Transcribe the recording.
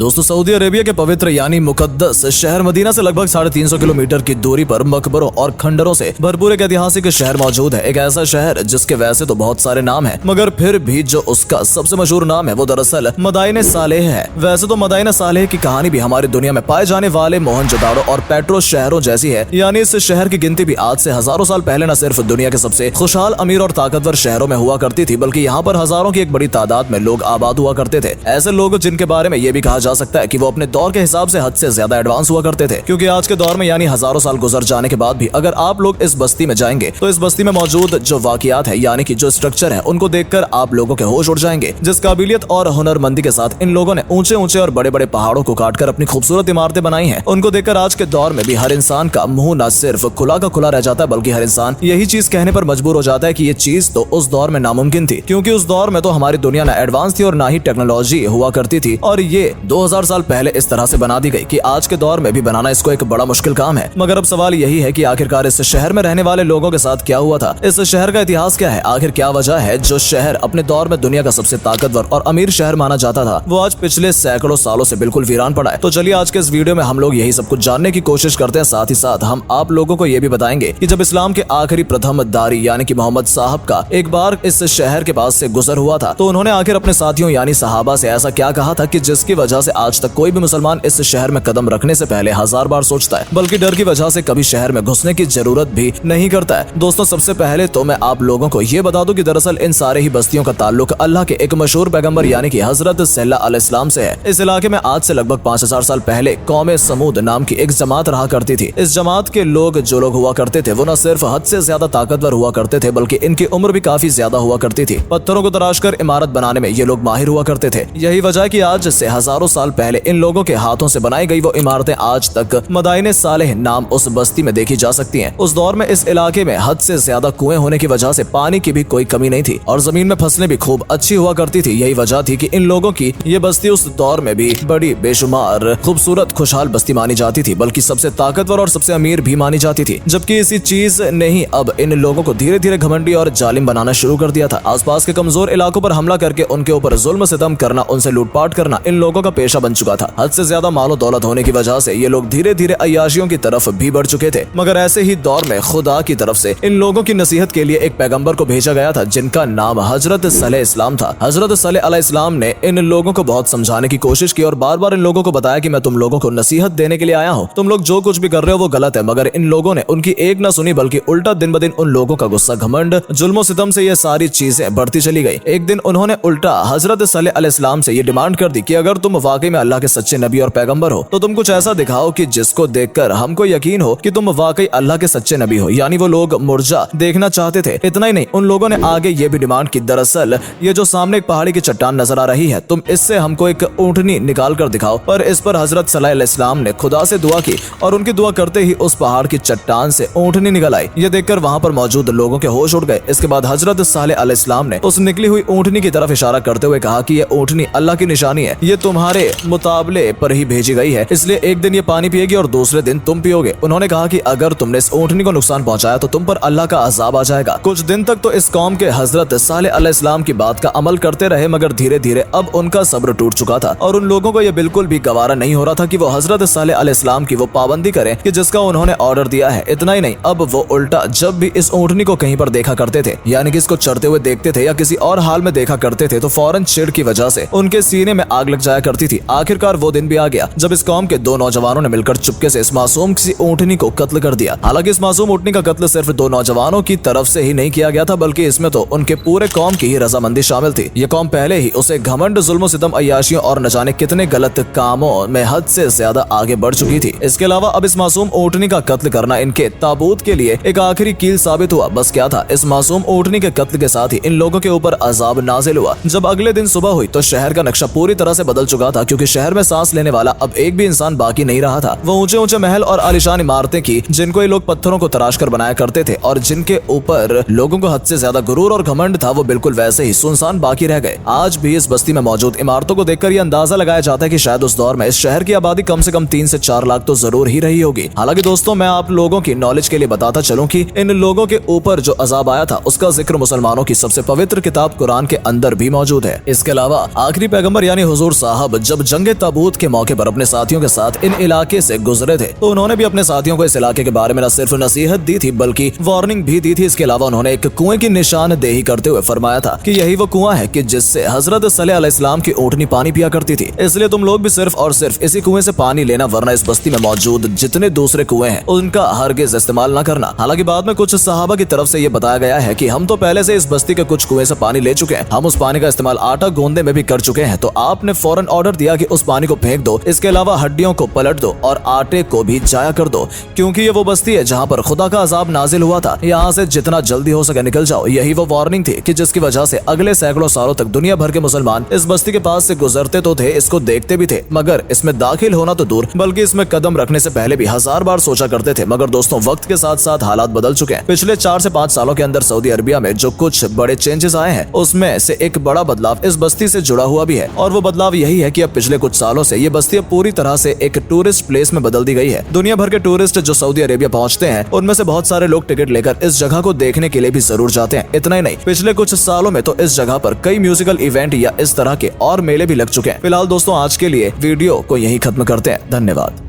दोस्तों, Saudi Arabia के पवित्र यानी मुकद्दस शहर मदीना से लगभग 350 किलोमीटर की दूरी पर मकबरों और खंडरों से भरपूर एक ऐतिहासिक शहर मौजूद है। एक ऐसा शहर जिसके वैसे तो बहुत सारे नाम हैं, मगर फिर भी जो उसका सबसे मशहूर नाम है वो दरअसल मदाइने सालेह है। वैसे तो मदाइने सालेह की कहानी भी हमारी दुनिया में पाए जाने वाले मोहनजोदाड़ो और पेट्रो शहरों जैसी है। यानी इस शहर की गिनती भी आज से हजारों साल पहले न सिर्फ दुनिया के सबसे खुशहाल, अमीर और ताकतवर शहरों में हुआ करती थी, बल्कि यहाँ पर हजारों की एक बड़ी तादाद में लोग आबाद हुआ करते थे। ऐसे लोग जिनके बारे में ये भी कहा जा सकता है कि वो अपने दौर के हिसाब से हद से ज्यादा एडवांस हुआ करते थे, क्योंकि आज के दौर में यानी हजारों साल गुजर जाने के बाद भी अगर आप लोग इस बस्ती में जाएंगे तो इस बस्ती में मौजूद जो वाकयात है यानी कि जो स्ट्रक्चर है उनको देखकर आप लोगों के होश उड़ जाएंगे। जिस काबिलियत और हुनरमंदी के साथ इन लोगों ने ऊंचे ऊंचे और बड़े बड़े पहाड़ों को काटकर अपनी खूबसूरत इमारतें बनाई हैं, उनको देखकर आज के दौर में भी हर इंसान का मुंह न सिर्फ खुला का खुला रह जाता है, बल्कि हर इंसान यही चीज कहने पर मजबूर हो जाता है कि ये चीज तो उस दौर में नामुमकिन थी, क्योंकि उस दौर में तो हमारी दुनिया ना एडवांस थी और ना ही टेक्नोलॉजी हुआ करती थी, और ये 2000 साल पहले इस तरह से बना दी गई कि आज के दौर में भी बनाना इसको एक बड़ा मुश्किल काम है। मगर अब सवाल यही है कि आखिरकार इस शहर में रहने वाले लोगों के साथ क्या हुआ था, इस शहर का इतिहास क्या है, आखिर क्या वजह है जो शहर अपने दौर में दुनिया का सबसे ताकतवर और अमीर शहर माना जाता था वो आज पिछले सैकड़ों सालों से बिल्कुल वीरान पड़ा है। तो चलिए आज के इस वीडियो में हम लोग यही सब कुछ जानने की कोशिश करते हैं। साथ ही साथ हम आप लोगों को ये भी बताएंगे कि जब इस्लाम के आखिरी प्रथम दारी यानी कि मोहम्मद साहब का एक बार इस शहर के पास से गुजर हुआ था तो उन्होंने आखिर अपने साथियों यानी सहाबा से ऐसा क्या कहा था कि जिसकी वजह से आज तक कोई भी मुसलमान इस शहर में कदम रखने से पहले 1000 बार सोचता है, बल्कि डर की वजह से कभी शहर में घुसने की जरूरत भी नहीं करता है। दोस्तों, सबसे पहले तो मैं आप लोगों को ये बता दूं कि दरअसल इन सारे ही बस्तियों का ताल्लुक अल्लाह के एक मशहूर पैगंबर यानी कि हजरत सल्लल्लाहु अलैहि वसल्लम से है। इस इलाके में आज से लगभग 5000 साल पहले कौम समूद नाम की एक जमात रहा करती थी। इस जमात के लोग जो लोग हुआ करते थे वो न सिर्फ हद से ज्यादा ताकतवर हुआ करते थे, बल्कि इनकी उम्र भी काफी ज्यादा हुआ करती थी। पत्थरों को तराश कर इमारत बनाने में ये लोग माहिर हुआ करते थे। यही वजह है कि आज से हजारों साल पहले इन लोगों के हाथों से बनाई गई वो इमारतें आज तक मदाइने सालेह नाम उस बस्ती में देखी जा सकती हैं। उस दौर में इस इलाके में हद से ज्यादा कुएं होने की वजह से पानी की भी कोई कमी नहीं थी और जमीन में फसलें भी खूब अच्छी हुआ करती थी। यही वजह थी कि इन लोगों की ये बस्ती उस दौर में भी बड़ी बेशुमार खूबसूरत खुशहाल बस्ती मानी जाती थी, बल्कि सबसे ताकतवर और सबसे अमीर भी मानी जाती थी। जबकि इसी चीज ने ही अब इन लोगों को धीरे धीरे घमंडी और जालिम बनाना शुरू कर दिया था। आसपास के कमजोर इलाकों पर हमला करके उनके ऊपर जुल्म सितम करना, उनसे लूटपाट करना इन लोगों का पेशा बन चुका था। हद से ज्यादा मालो दौलत होने की वजह से ये लोग धीरे धीरे अय्याशियों की तरफ भी बढ़ चुके थे। मगर ऐसे ही दौर में खुदा की तरफ से इन लोगों की नसीहत के लिए एक पैगंबर को भेजा गया था जिनका नाम हजरत सलेह इस्लाम था। हजरत सलेह अलैहि इस्लाम ने इन लोगों को बहुत समझाने की कोशिश की और बार बार इन लोगों को बताया कि मैं तुम लोगों को नसीहत देने के लिए आया हूँ, तुम लोग जो कुछ भी कर रहे हो वो गलत है। मगर इन लोगों ने उनकी एक न सुनी, बल्कि उल्टा दिन ब दिन उन लोगों का गुस्सा, घमंड, जुल्मो सितम से ये सारी चीजें बढ़ती चली गई। एक दिन उन्होंने उल्टा हजरत सलेह अलैहि इस्लाम से ये डिमांड कर दी कि अगर तुम वाकई में अल्लाह के सच्चे नबी और पैगंबर हो तो तुम कुछ ऐसा दिखाओ कि जिसको देखकर हमको यकीन हो कि तुम वाकई अल्लाह के सच्चे नबी हो। यानी वो लोग मुर्जा देखना चाहते थे। इतना ही नहीं, उन लोगों ने आगे ये भी डिमांड की, दरअसल ये जो सामने एक पहाड़ी की चट्टान नजर आ रही है तुम इससे हमको एक ऊँटनी निकाल कर दिखाओ। पर इस पर हजरत सलेह अलैहि इस्लाम ने खुदा से दुआ की और उनकी दुआ करते ही उस पहाड़ की चट्टान से ऊँटनी निकल आई। ये देखकर वहाँ पर मौजूद लोगों के होश उड़ गए। इसके बाद हजरत सलेह अलैहि इस्लाम ने उस निकली हुई ऊँटनी की तरफ इशारा करते हुए कहा कि ये ऊँटनी अल्लाह की निशानी है, ये तुम्हारे मुताबले पर ही भेजी गई है, इसलिए एक दिन ये पानी पिएगी और दूसरे दिन तुम पियोगे। उन्होंने कहा कि अगर तुमने इस ऊँटनी को नुकसान पहुंचाया तो तुम पर अल्लाह का अजाब आ जाएगा। कुछ दिन तक तो इस कौम के हजरत सलेह अलैहि इस्लाम की बात का अमल करते रहे, मगर धीरे धीरे अब उनका सब्र टूट चुका था और उन लोगों को यह बिल्कुल भी गवारा नहीं हो रहा था कि वो हजरत सलेह अलैहि इस्लाम की वो पाबंदी करें कि जिसका उन्होंने ऑर्डर दिया है। इतना ही नहीं, अब वो उल्टा जब भी इस ऊँटनी को कहीं पर देखा करते थे, यानी कि इसको चढ़ते हुए देखते थे या किसी और हाल में देखा करते थे, तो फौरन चिढ़ की वजह से उनके सीने में आग लग जाया करती थी। आखिरकार वो दिन भी आ गया जब इस कौम के दो नौजवानों ने मिलकर चुपके से इस मासूम किसी ऊँटनी को कत्ल कर दिया। हालांकि इस मासूम ऊँटनी का कत्ल सिर्फ दो नौजवानों की तरफ से ही नहीं किया गया था, बल्कि इसमें तो उनके पूरे कौम की ही रजामंदी शामिल थी। ये कौम पहले ही उसे घमंड, जुल्म, सितम, अय्याशियों और न जाने कितने गलत कामों में हद से ज्यादा आगे बढ़ चुकी थी। इसके अलावा अब इस मासूम ऊँटनी का कत्ल करना इनके ताबूत के लिए एक आखिरी कील साबित हुआ। बस क्या था, इस मासूम ऊँटनी के कत्ल के साथ ही इन लोगों के ऊपर अजाब नाजिल हुआ। जब अगले दिन सुबह हुई तो शहर का नक्शा पूरी तरह से बदल चुका था, क्योंकि शहर में सांस लेने वाला अब एक भी इंसान बाकी नहीं रहा था। वो ऊंचे ऊंचे महल और आलिशान इमारतें की जिनको ये लोग पत्थरों को तराश कर बनाया करते थे और जिनके ऊपर लोगों को हद से ज्यादा गुरूर और घमंड था, वो बिल्कुल वैसे ही सुनसान बाकी रह गए। आज भी इस बस्ती में मौजूद इमारतों को देखकर यह अंदाजा लगाया जाता है कि शायद उस दौर में इस शहर की आबादी कम से कम 3 से 4 लाख तो जरूर ही रही होगी। हालांकि दोस्तों, मैं आप लोगों की नॉलेज के लिए बताता चलूं कि इन लोगों के ऊपर जो अजाब आया था उसका जिक्र मुसलमानों की सबसे पवित्र किताब कुरान के अंदर भी मौजूद है। इसके अलावा आखिरी पैगंबर यानी हुजूर साहब जब जंगे ताबूत के मौके पर अपने साथियों के साथ इन इलाके से गुजरे थे तो उन्होंने भी अपने साथियों को इस इलाके के बारे में न सिर्फ नसीहत दी थी बल्कि वार्निंग भी दी थी। इसके अलावा उन्होंने एक कुएं की निशानदेही करते हुए फरमाया था कि यही वो कुआं है कि जिससे हजरत सल्लल्लाहु अलैहि वसल्लम की ऊँटनी पानी पिया करती थी, इसलिए तुम लोग भी सिर्फ और सिर्फ इसी कुएं से पानी लेना, वरना इस बस्ती में मौजूद जितने दूसरे कुएं हैं उनका हरगिज इस्तेमाल न करना। हालांकि बाद में कुछ सहाबा की तरफ से ये बताया गया है कि हम तो पहले से इस बस्ती के कुछ कुएं से पानी ले चुके हैं, हम उस पानी का इस्तेमाल आटा गूंदने में भी कर चुके हैं, तो आपने फौरन ऑर्डर दिया कि उस पानी को फेंक दो, इसके अलावा हड्डियों को पलट दो और आटे को भी जाया कर दो, क्योंकि ये वो बस्ती है जहाँ पर खुदा का अजाब नाजिल हुआ था। यहाँ से जितना जल्दी हो सके निकल जाओ। यही वो वार्निंग थी कि जिसकी वजह से अगले सैकड़ों सालों तक दुनिया भर के मुसलमान इस बस्ती के पास से गुजरते तो थे, इसको देखते भी थे, मगर इसमें दाखिल होना तो दूर बल्कि इसमें कदम रखने से पहले भी 1000 बार सोचा करते थे। मगर दोस्तों वक्त के साथ साथ हालात बदल चुके हैं। पिछले 4 से 5 सालों के अंदर सऊदी अरबिया में जो कुछ बड़े चेंजेस आए हैं उसमें से एक बड़ा बदलाव इस बस्ती से जुड़ा हुआ भी है, और वो बदलाव यही है कि अब पिछले कुछ सालों से ये बस्ती अब पूरी तरह से एक टूरिस्ट प्लेस में बदल दी गई है। दुनिया भर के टूरिस्ट जो सऊदी अरेबिया पहुंचते हैं उनमें से बहुत सारे लोग टिकट लेकर इस जगह को देखने के लिए भी जरूर जाते हैं। इतना ही नहीं, पिछले कुछ सालों में तो इस जगह पर कई म्यूजिकल इवेंट या इस तरह के और मेले भी लग चुके हैं। फिलहाल दोस्तों आज के लिए वीडियो को यही खत्म करते हैं। धन्यवाद।